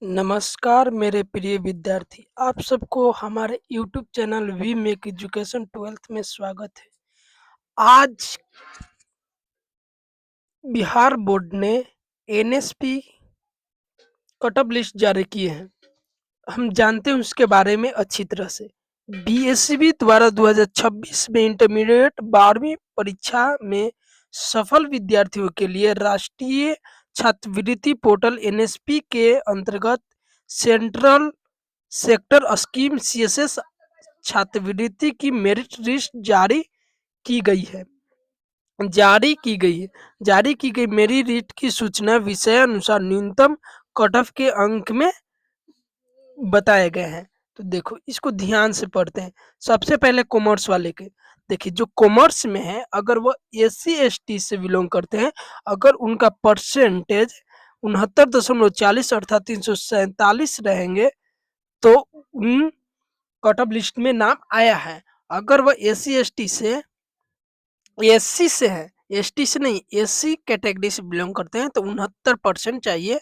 नमस्कार मेरे प्रिय विद्यार्थी, आप सबको हमारे YouTube channel we make education 12th में स्वागत है। आज बिहार बोर्ड ने एनएसपी कट ऑफ लिस्ट जारी की है। हम जानते हैं उसके बारे में अच्छी तरह से। बीएससीबी द्वारा 2026 में इंटरमीडिएट 12वीं परीक्षा में सफल विद्यार्थियों के लिए राष्ट्रीय छात्रवृत्ति पोर्टल एनएसपी के अंतर्गत सेंट्रल सेक्टर स्कीम सीएसएस छात्रवृत्ति की मेरिट लिस्ट की गई है जारी की गई मेरिट लिस्ट की सूचना विषय अनुसार न्यूनतम कट ऑफ के अंक में बताए गए हैं। तो देखो, इसको ध्यान से पढ़ते हैं। सबसे पहले कॉमर्स वाले के देखिए, जो कॉमर्स में है, अगर वो एससी एसटी से बिलोंग करते हैं, अगर उनका परसेंटेज 69.40 अर्थात 347 रहेंगे, तो उन कट ऑफ लिस्ट में नाम आया है। अगर वह एससी से है, एसटी से नहीं, एससी कैटेगरी से बिलोंग करते हैं, तो 69% चाहिए।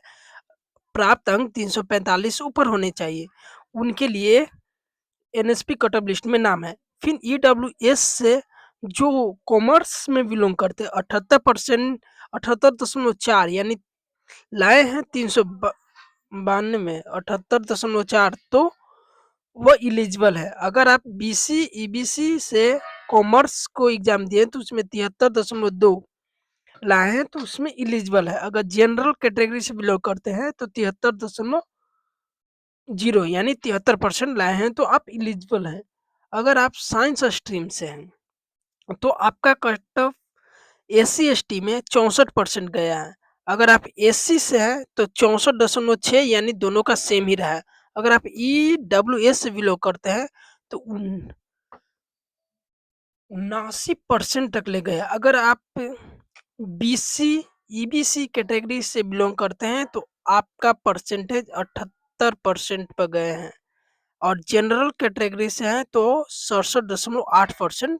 प्राप्त अंक 345 ऊपर होने चाहिए, उनके लिए एनएसपी कट ऑफ लिस्ट में नाम है। फिर ईडब्ल्यूएस से जो कॉमर्स में बिलोंग करते हैं, 78%, 78.4 यानी लाए हैं 392 में 78.4, तो वो इलिजिबल है। अगर आप बीसी ईबीसी से कॉमर्स को एग्जाम दिए तो उसमें 73.2 लाए हैं, तो उसमें इलिजिबल है। अगर जनरल कैटेगरी से बिलोंग करते हैं तो 73.0 यानी 73% लाए हैं, तो आप इलिजिबल हैं। अगर आप साइंस स्ट्रीम से हैं तो आपका कट ऑफ एससी एसटी में 64% गया है। अगर आप एससी से हैं तो 64.6 यानी दोनों का सेम ही रहा है। अगर आप ईडब्ल्यूएस से बिलोंग करते हैं तो 79% तक ले गए। अगर आप बीसी ईबीसी कैटेगरी से बिलोंग करते हैं तो आपका परसेंटेज 78% पर गए हैं, और जनरल कैटेगरी से हैं तो 67.8%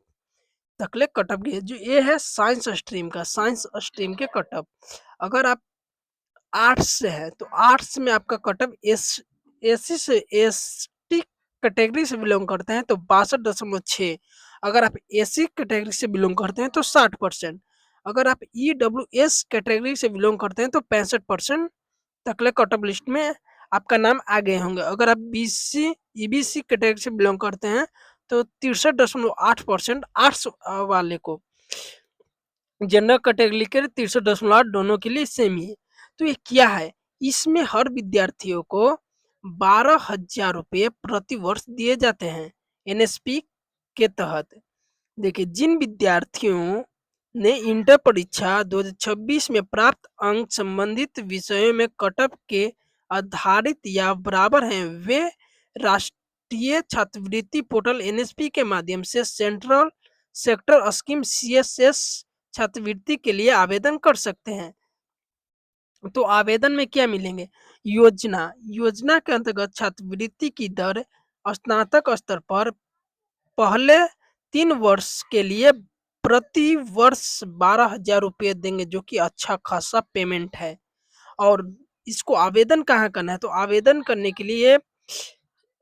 तकले कट ऑफ गए। जो ये है साइंस स्ट्रीम का, साइंस स्ट्रीम के कट ऑफ। अगर आप आर्ट्स से है तो आर्ट्स में आपका कट ऑफ एससी से एसटी कैटेगरी से बिलोंग करते हैं तो 62.6। अगर आप एससी कैटेगरी से बिलोंग करते हैं तो 60%। अगर आप ईडब्ल्यूएस कैटेगरी से बिलोंग करते हैं तो 65% तकले कट ऑफ लिस्ट में आपका नाम आ गए होंगे। अगर आप बीसी ईबीसी कैटेगरी से बिलोंग करते हैं तो 63.8% आर्ट्स वाले को, जनरल कैटेगरी के 63.8 दोनों के लिए सेम ही है। तो ये क्या है, इसमें हर विद्यार्थियों को 12,000 रुपये प्रति वर्ष दिए जाते हैं एनएसपी के तहत। देखिए, जिन विद्यार्थियों ने इंटर परीक्षा 2026 में प्राप्त अंक संबंधित विषयों में कट ऑफ के आधारित या बराबर हैं, वे राष्ट्रीय छात्रवृत्ति पोर्टल एनएसपी के माध्यम से सेंट्रल सेक्टर स्कीम सीएसएस छात्रवृत्ति के लिए आवेदन कर सकते हैं। तो आवेदन में क्या मिलेंगे? योजना के अंतर्गत छात्रवृत्ति की दर स्नातक स्तर पर पहले 3 वर्ष के लिए प्रति वर्ष 12,000 रुपये देंगे, जो कि अच्छा खासा पेमेंट है। और इसको आवेदन कहाँ करना है? तो आवेदन करने के लिए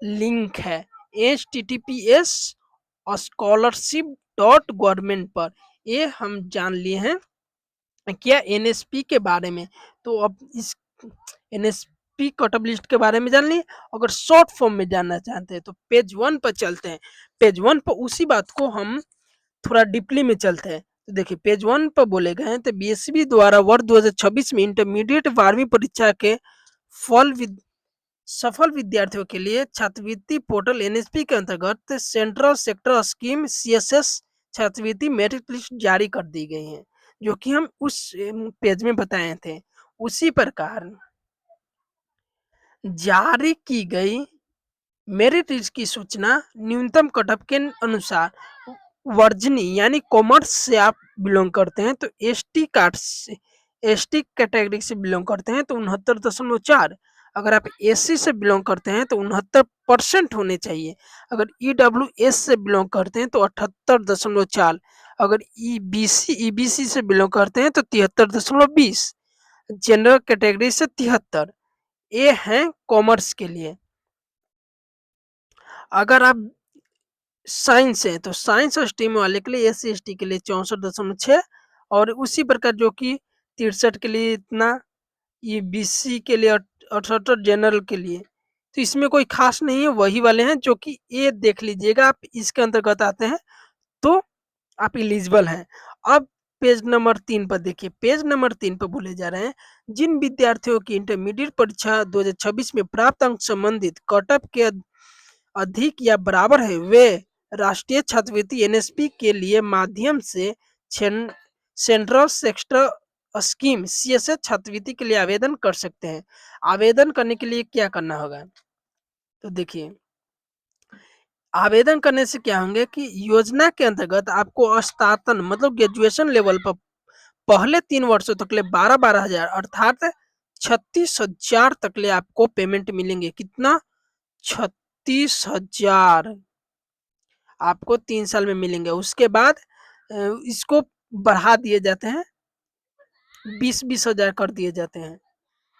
लिंक है https://scholarship.government पर। ये हम जान लिए हैं क्या एनएसपी के बारे में। तो अब इस एनएसपी कट ऑफ लिस्ट के बारे में जान लिए। अगर शॉर्ट फॉर्म में जानना चाहते हैं तो पेज 1 पर चलते हैं। पेज 1 पर उसी बात को हम थोड़ा डीपली में चलते हैं। तो देखिए, पेज 1 पर बोले गए हैं, तो बीएसबी द्वारा वर्ष 2026 में इंटरमीडिएट 12वीं परीक्षा के फल सफल विद्यार्थियों के लिए छात्रवृत्ति पोर्टल एनएसपी के अंतर्गत सेंट्रल सेक्टर स्कीम सीएसएस छात्रवृत्ति मेरिट लिस्ट जारी कर दी गई है, जो कि हम उस पेज में बताए थे। उसी प्रकार जारी की गई मेरिट लिस्ट की सूचना न्यूनतम कट ऑफ के अनुसार वर्जनी यानी कॉमर्स से आप बिलोंग करते हैं तो एसटी कैटेगरी से बिलोंग करते हैं तो 69.4। अगर आप एससी से बिलोंग करते हैं तो 69% होने चाहिए। अगर ईडब्ल्यूएस से बिलोंग करते हैं तो 78.4। अगर ईबीसी से बिलोंग करते हैं तो 73.20। जनरल कैटेगरी से 73। ए है कॉमर्स के लिए। अगर आप साइंस है तो साइंस और स्ट्रीम वाले के लिए एससी-एसटी के लिए 64.6 और उसी प्रकार जो कि 63 के लिए इतना, ये बीसी के लिए 78 जनरल के लिए। तो इसमें कोई ख़ास नहीं है, वही वाले हैं जो कि ये देख लीजिएगा आप इसके अंतर्गत आते हैं, तो आप एलिजिबल हैं। अब पेज नंबर 3 पर देखिए, पेज नंबर 3 पे बोले जा रहे हैं, जिन विद्यार्थियों की इंटरमीडिएट परीक्षा 2026 में प्राप्त अंक संबंधित कट ऑफ के अधिक या बराबर है, वे राष्ट्रीय छात्रवृत्ति एनएसपी के लिए माध्यम से छेन सेंट्रल सेक्टर स्कीम सीएसएस छात्रवृत्ति के लिए आवेदन कर सकते हैं। आवेदन करने के लिए क्या करना होगा? तो देखिए, आवेदन करने से क्या होंगे कि योजना के अंतर्गत आपको स्नातन मतलब ग्रेजुएशन लेवल पर पहले 3 वर्षों तक ले 12-12 हज़ार अर्थात 36,000 तक ले आपको पेमेंट मिलेंगे। कितना? 36,000 आपको 3 साल में मिलेंगे। उसके बाद इसको बढ़ा दिए जाते हैं, 20-20 हज़ार कर दिए जाते हैं।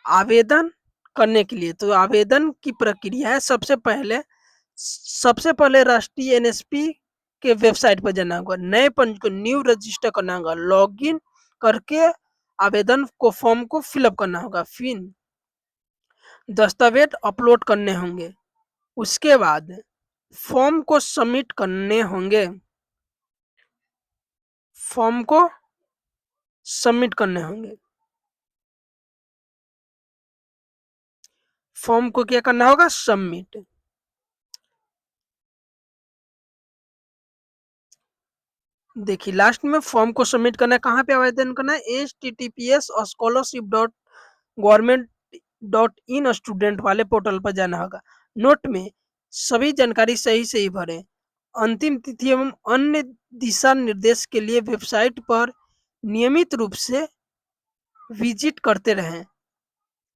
आवेदन करने के लिए तो आवेदन की प्रक्रिया है, सबसे पहले राष्ट्रीय एनएसपी के वेबसाइट पर जाना होगा, नए पंच को न्यू रजिस्टर करना होगा, लॉगिन करके आवेदन को फॉर्म को फिलअप करना होगा, फिर दस्तावेज अपलोड करने होंगे, उसके बाद फॉर्म को सबमिट करने होंगे, फॉर्म को सबमिट करने होंगे, फॉर्म को क्या करना होगा? सबमिट। देखिए लास्ट में फॉर्म को सबमिट करना है, कहाँ पे आवेदन करना है? https://scholarship.government.in स्टूडेंट वाले पोर्टल पर जाना होगा। नोट में सभी जानकारी सही भरें। अंतिम तिथि एवं अन्य दिशा निर्देश के लिए वेबसाइट पर नियमित रूप से विजिट करते रहें।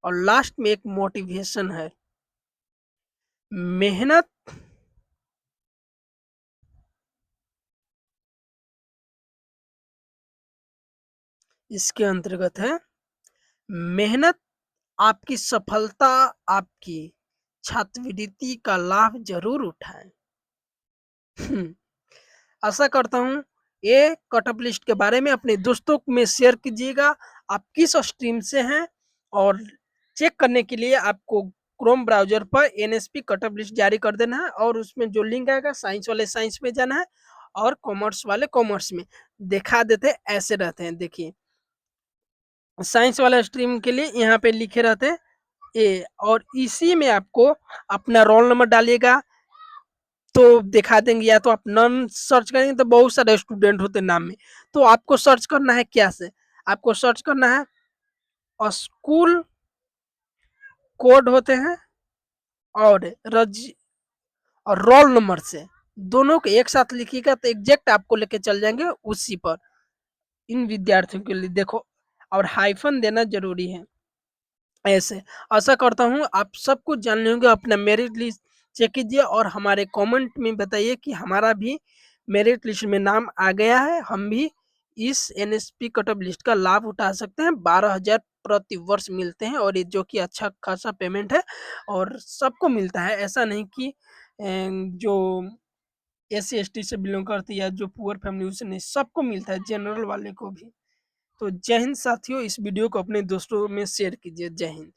और लास्ट में एक मोटिवेशन है, मेहनत इसके अंतर्गत है, मेहनत आपकी सफलता आपकी छात्रवृत्ति का लाभ जरूर उठाएं। आशा करता हूँ ये कट ऑफ लिस्ट के बारे में अपने दोस्तों में शेयर कीजिएगा। आप किस स्ट्रीम से हैं और चेक करने के लिए आपको क्रोम ब्राउजर पर एनएसपी कट ऑफ लिस्ट जारी कर देना है और उसमें जो लिंक आएगा साइंस वाले साइंस में जाना है और कॉमर्स वाले कॉमर्स में। दिखा देते ऐसे रहते हैं, देखिए साइंस वाला स्ट्रीम के लिए यहाँ पे लिखे रहते हैं ए और इसी में आपको अपना रोल नंबर डालिएगा तो दिखा देंगे, या तो आप नॉन सर्च करेंगे तो बहुत सारे स्टूडेंट होते हैं नाम में, तो आपको सर्च करना है क्या से? आपको सर्च करना है स्कूल कोड होते हैं और रज और रोल नंबर से, दोनों को एक साथ लिखिएगा तो एग्जैक्ट आपको लेके चल जाएंगे उसी पर। इन विद्यार्थियों के लिए देखो, और हाइफन देना जरूरी है ऐसे। आशा करता हूँ आप सब कुछ जान लिए होंगे, अपना मेरिट लिस्ट चेक कीजिए और हमारे कमेंट में बताइए कि हमारा भी मेरिट लिस्ट में नाम आ गया है, हम भी इस एनएसपी कट ऑफ लिस्ट का लाभ उठा सकते हैं। 12,000 प्रति वर्ष मिलते हैं और ये जो कि अच्छा खासा पेमेंट है और सबको मिलता है, ऐसा नहीं कि जो एससी एसटी से बिलोंग करती है या जो पुअर फैमिली उसे नहीं, सबको मिलता है, जनरल वाले को भी। तो जय हिंद साथियों, इस वीडियो को अपने दोस्तों में शेयर कीजिए। जय हिंद।